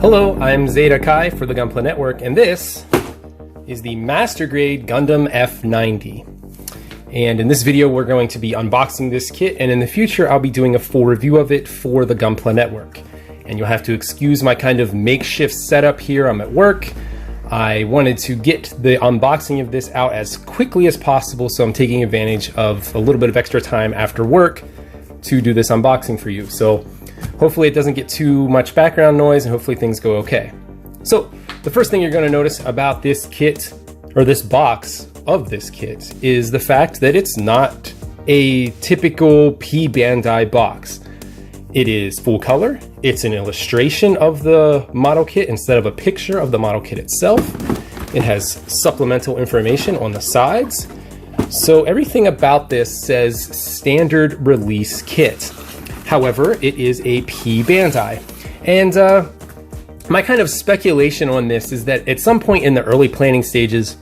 Hello, I'm Zeta Kai for the Gunpla Network, and this is the Master Grade Gundam F90. And in this video, we're going to be unboxing this kit, and in the future, I'll be doing a full review of it for the Gunpla Network. And you'll have to excuse my kind of makeshift setup here. I'm at work. I wanted to get the unboxing of this out as quickly as possible, so I'm taking advantage of a little bit of extra time after work to do this unboxing for you. So hopefully it doesn't get too much background noise, and hopefully things go okay. So the first thing you're going to notice about this kit, or this box of this kit, is the fact that it's not a typical PBandai box. It is full color. It's an illustration of the model kit instead of a picture of the model kit itself. It has supplemental information on the sides. So everything about this says standard release kit. However, it is a PBandai. And my kind of speculation on this is that at some point in the early planning stages,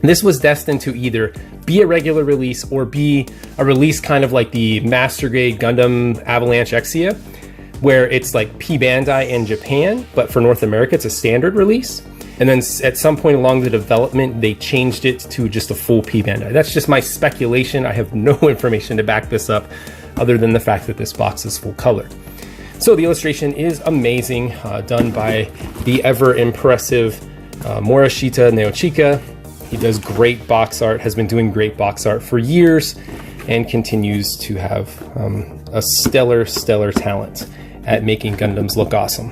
this was destined to either be a regular release or be a release kind of like the Master Grade Gundam Avalanche Exia, where it's like PBandai in Japan, but for North America, it's a standard release. And then at some point along the development, they changed it to just a full PBandai. That's just my speculation. I have no information to back this up, other than the fact that this box is full color. So the illustration is amazing, done by the ever impressive Morishita Naochika. He does great box art, has been doing great box art for years, and continues to have a stellar talent at making Gundams look awesome.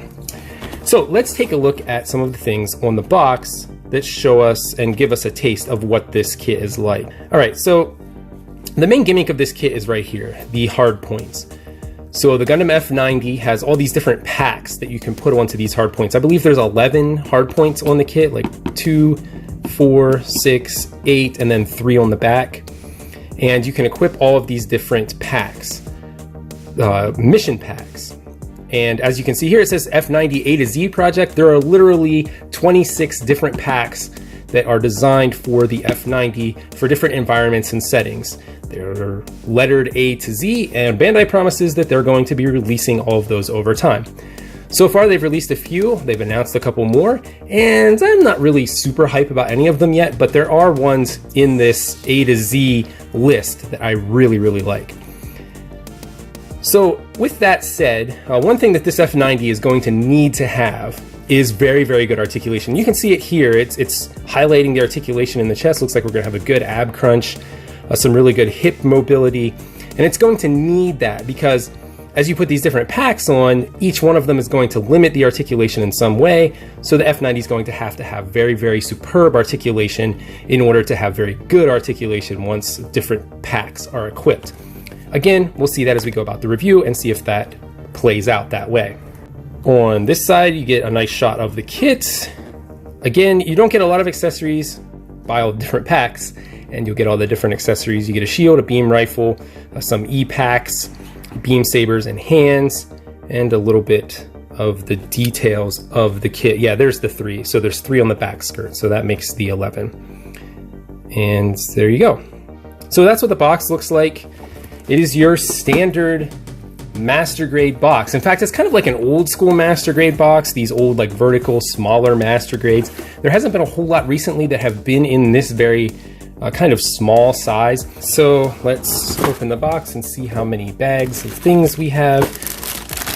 So let's take a look at some of the things on the box that show us and give us a taste of what this kit is like. All right, so the main gimmick of this kit is right here, the hard points. So the Gundam F90 has all these different packs that you can put onto these hard points. I believe there's 11 hard points on the kit, like 2, 4, 6, 8, and then 3 on the back. And you can equip all of these different packs, mission packs. And as you can see here, it says F90 A to Z project. There are literally 26 different packs that are designed for the F90 for different environments and settings. They're lettered A to Z, and Bandai promises that they're going to be releasing all of those over time. So far, they've released a few, they've announced a couple more, and I'm not really super hype about any of them yet, but there are ones in this A to Z list that I really like. So with that said, one thing that this F90 is going to need to have is very good articulation. You can see it here, it's highlighting the articulation in the chest. Looks like we're gonna have a good ab crunch, some really good hip mobility, and it's going to need that because as you put these different packs on, each one of them is going to limit the articulation in some way. So the F90 is going to have very superb articulation in order to have very good articulation once different packs are equipped. Again, we'll see that as we go about the review and see if that plays out that way. On this side, you get a nice shot of the kit. Again, you don't get a lot of accessories by all the different packs, and you'll get all the different accessories. You get a shield, a beam rifle, some E-packs, beam sabers and hands, and a little bit of the details of the kit. Yeah, there's the 3. So there's 3 on the back skirt, so that makes the 11. And there you go. So that's what the box looks like. It is your standard master grade box. In fact, it's kind of like an old school master grade box, these old like vertical, smaller master grades. There hasn't been a whole lot recently that have been in this very kind of small size. So let's open the box and see how many bags of things we have.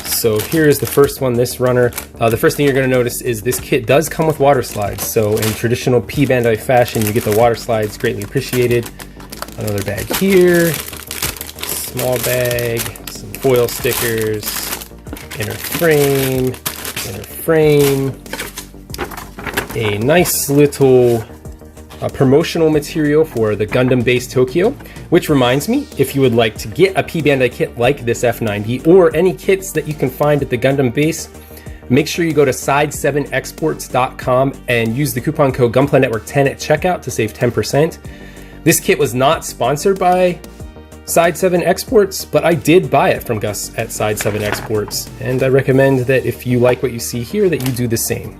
So here's the first one, this runner. The first thing you're going to notice is this kit does come with water slides. So in traditional PBandai fashion, you get the water slides, greatly appreciated. Another bag here, small bag, some foil stickers, inner frame, a nice little promotional material for the Gundam Base Tokyo, which reminds me, if you would like to get a PBandai kit like this F90 or any kits that you can find at the Gundam Base, make sure you go to side7exports.com and use the coupon code Gunpla Network 10 at checkout to save 10%. This kit was not sponsored by Side 7 Exports, but I did buy it from Gus at Side 7 Exports, and I recommend that if you like what you see here, that you do the same.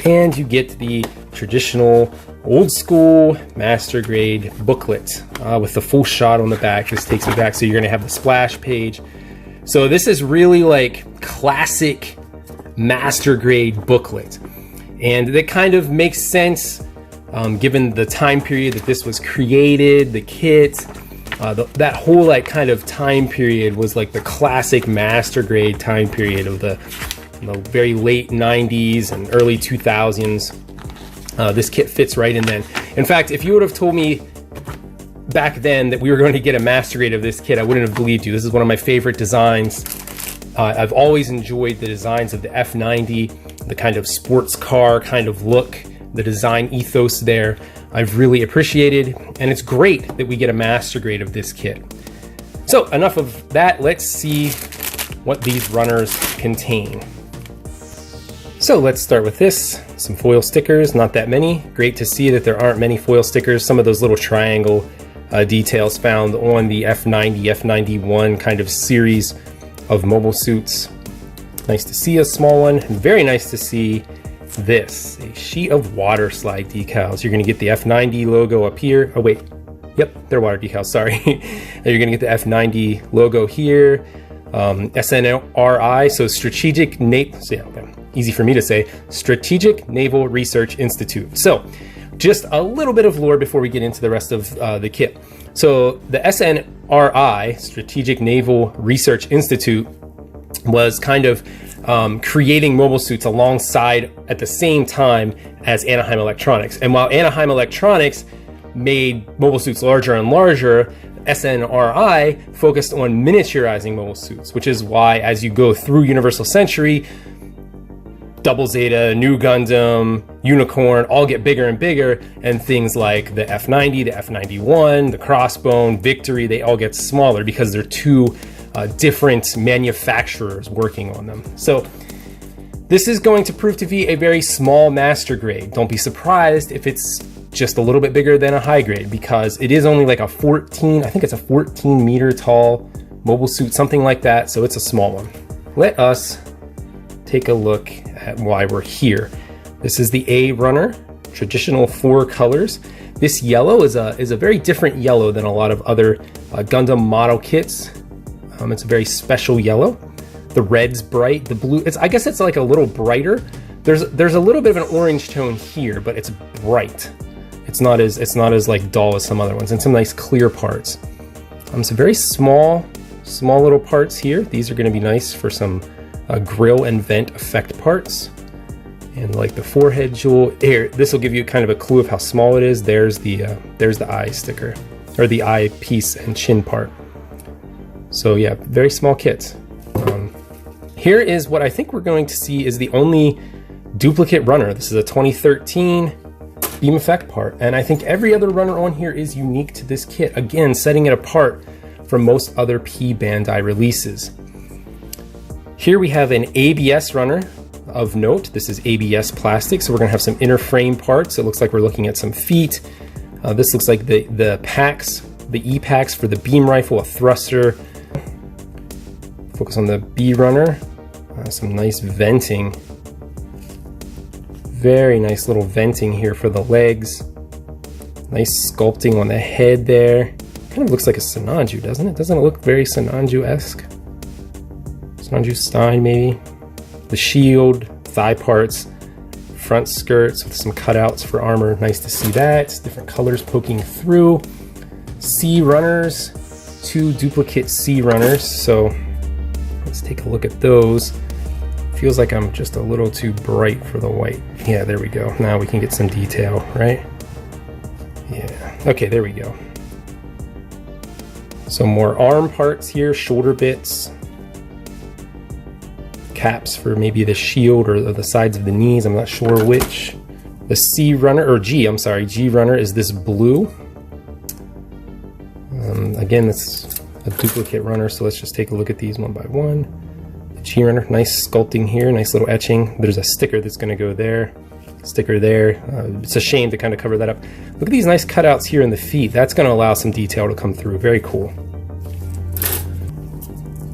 And you get the traditional old school master grade booklet with the full shot on the back. This takes me back, so you're gonna have the splash page. So this is really like classic master grade booklet, and that kind of makes sense given the time period that this was created, the kit, that whole like kind of time period was like the classic master grade time period of the very late 90s and early 2000s. This kit fits right in then. In fact, if you would have told me back then that we were going to get a master grade of this kit, I wouldn't have believed you. This is one of my favorite designs. I've always enjoyed the designs of the F90, the kind of sports car kind of look, the design ethos there. I've really appreciated, and it's great that we get a master grade of this kit. So enough of that, let's see what these runners contain. So let's start with this, some foil stickers, not that many. Great to see that there aren't many foil stickers. Some of those little triangle details found on the F90, F91 kind of series of mobile suits. Nice to see a small one. Very nice to see this, a sheet of water slide decals. You're gonna get the F90 logo up here. Oh wait, yep, they're water decals, sorry. You're gonna get the F90 logo here. SNRI, so Strategic Naval, so yeah, easy for me to say, Strategic Naval Research Institute. So just a little bit of lore before we get into the rest of the kit. So the SNRI, Strategic Naval Research Institute, was kind of creating mobile suits alongside at the same time as Anaheim Electronics. And while Anaheim Electronics made mobile suits larger and larger, SNRI focused on miniaturizing mobile suits, which is why as you go through Universal Century, Double Zeta, New Gundam, Unicorn all get bigger and bigger, and things like the F90, the F91, the Crossbone, Victory, they all get smaller because they're two different manufacturers working on them. So this is going to prove to be a very small master grade. Don't be surprised if it's just a little bit bigger than a high grade, because it is only like a 14, I think it's a 14 meter tall mobile suit, something like that. So it's a small one. Let us take a look at why we're here. This is the A runner, traditional 4 colors. This yellow is a very different yellow than a lot of other Gundam model kits. It's a very special yellow. The red's bright, the blue, I guess it's like a little brighter. There's a little bit of an orange tone here, but it's bright. It's not as like dull as some other ones, and some nice clear parts. Some very small little parts here. These are going to be nice for some grill and vent effect parts. And like the forehead jewel here, this will give you kind of a clue of how small it is. There's the eye sticker, or the eye piece and chin part. So yeah, very small kits. Here is what I think we're going to see is the only duplicate runner. This is a 2013 beam effect part, and I think every other runner on here is unique to this kit, again setting it apart from most other PBandai releases. Here we have an ABS runner of note. This is ABS plastic, so we're going to have some inner frame parts. It looks like we're looking at some feet. This looks like the packs, the E-packs for the beam rifle, a thruster. Focus on the B runner. Some nice venting. Very nice little venting here for the legs. Nice sculpting on the head there. Kind of looks like a Sinanju, doesn't it? Doesn't it look very Sinanju-esque? Sinanju Stein, maybe? The shield, thigh parts, front skirts with some cutouts for armor. Nice to see that. Different colors poking through. C runners, 2 duplicate C runners. So let's take a look at those. Feels like I'm just a little too bright for the white. Yeah, there we go. Now we can get some detail, right? Yeah, okay, there we go. Some more arm parts here, shoulder bits. Caps for maybe the shield or the sides of the knees, I'm not sure which. The C runner, or G, I'm sorry, G runner is this blue. Again, it's a duplicate runner, so let's just take a look at these one by one. The G runner, nice sculpting here, nice little etching. There's a sticker that's going to go there, sticker there. It's a shame to kind of cover that up. Look at these nice cutouts here in the feet. That's going to allow some detail to come through. Very cool.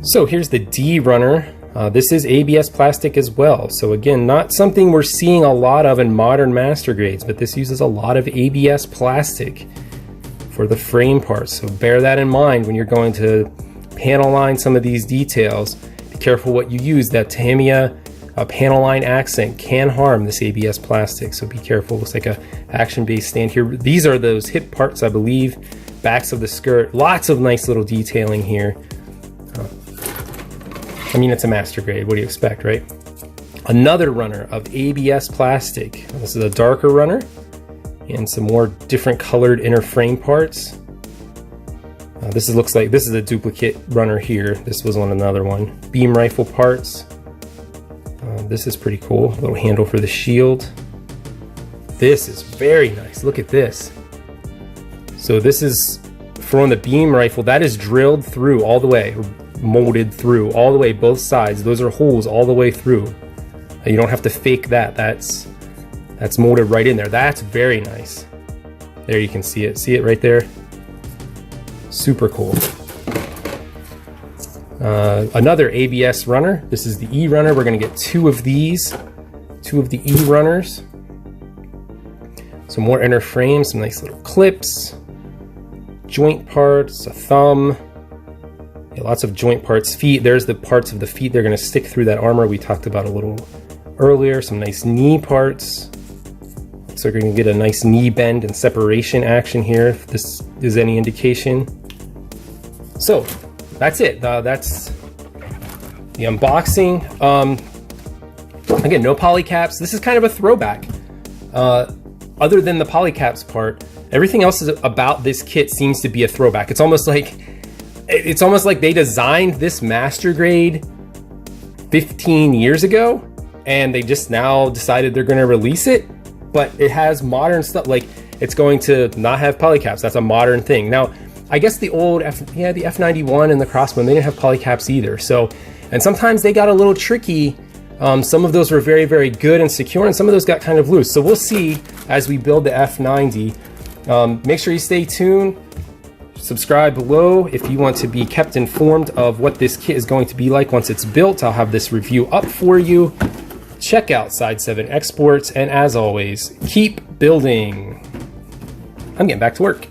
So here's the D runner. This is ABS plastic as well. So again, not something we're seeing a lot of in modern master grades, but this uses a lot of ABS plastic for the frame parts. So bear that in mind when you're going to panel line some of these details. Be careful what you use. That Tamiya panel line accent can harm this ABS plastic, so be careful. Looks like a action-based stand here. These are those hip parts, I believe. Backs of the skirt. Lots of nice little detailing here. I mean, it's a master grade. What do you expect, right? Another runner of ABS plastic. This is a darker runner and some more different colored inner frame parts. Looks like this is a duplicate runner here. This was on another one. Beam rifle parts. This is pretty cool. A little handle for the shield. This is very nice. Look at this. So this is for on the beam rifle. That is drilled through all the way, or molded through all the way, both sides. Those are holes all the way through. You don't have to fake that. That's molded right in there. That's very nice. There you can see it. See it right there? Super cool. Another ABS runner. This is the E runner. We're going to get two of these. Two of the E runners. Some more inner frames, some nice little clips. Joint parts, a thumb. Yeah, lots of joint parts. Feet. There's the parts of the feet. They're going to stick through that armor we talked about a little earlier. Some nice knee parts. So we're going to get a nice knee bend and separation action here, if this is any indication. So that's it. That's the unboxing. Again, no polycaps. This is kind of a throwback. Other than the polycaps part, everything else about this kit seems to be a throwback. It's almost like they designed this master grade 15 years ago, and they just now decided they're going to release it. But it has modern stuff, like it's going to not have polycaps. That's a modern thing. Now, I guess the old the F91 and the Crossbone, they didn't have polycaps either. So, and sometimes they got a little tricky. Some of those were very, very good and secure, and some of those got kind of loose. So we'll see as we build the F90. Make sure you stay tuned. Subscribe below if you want to be kept informed of what this kit is going to be like once it's built. I'll have this review up for you. Check out Side 7 Exports, and as always, keep building. I'm getting back to work.